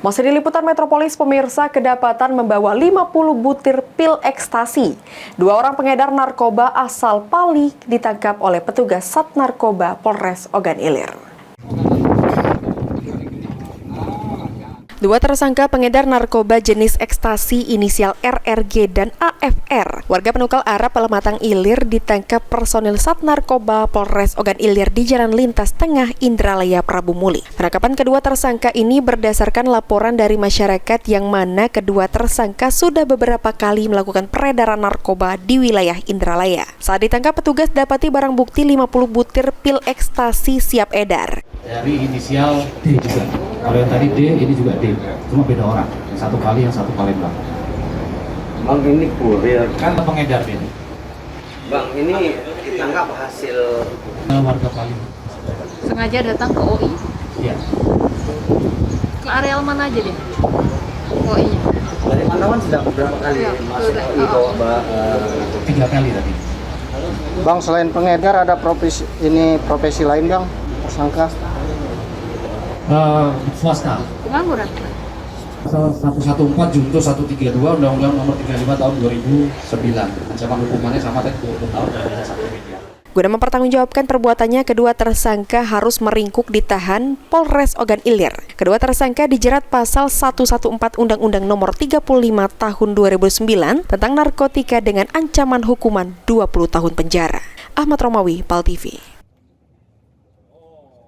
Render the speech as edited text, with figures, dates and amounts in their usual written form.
Masih di liputan Metropolis, pemirsa, kedapatan membawa 50 butir pil ekstasi. 2 orang pengedar narkoba asal Pali ditangkap oleh petugas Sat Narkoba Polres Ogan Ilir. 2 tersangka pengedar narkoba jenis ekstasi inisial RRG dan AFR, warga Penukal Arab Pematang Ilir, ditangkap personil Sat Narkoba Polres Ogan Ilir di Jalan Lintas Tengah Indralaya Prabu Muli. Penangkapan kedua tersangka ini berdasarkan laporan dari masyarakat yang mana kedua tersangka sudah beberapa kali melakukan peredaran narkoba di wilayah Indralaya. Saat ditangkap, petugas dapati barang bukti 50 butir pil ekstasi siap edar. Dari inisial D juga. Kalau yang tadi D, ini juga D. Cuma beda orang. Yang satu kali, yang satu Palembang. Bang, ini kurir Kan pengedar ini. Bang, ini ditangkap hasil Warga Pali. Sengaja datang ke OI? Iya. Ke areal mana aja deh? OI-nya? dari pantauan sudah beberapa kali Ya, masuk sudah. OI bawa 3 kali tadi. Bang, selain pengedar ada profesi lain, Bang, tersangka? Swasta. Pengangguran? Pasal 114 Junto 132 Undang-Undang Nomor 35 Tahun 2009. Ancaman hukumannya sama tadi 20 tahun dan denda 1 miliar. Guna mempertanggungjawabkan perbuatannya, kedua tersangka harus meringkuk ditahan Polres Ogan Ilir. Kedua tersangka dijerat pasal 114 Undang-Undang Nomor 35 Tahun 2009 tentang narkotika dengan ancaman hukuman 20 tahun penjara. Ahmad Romawi, PAL TV.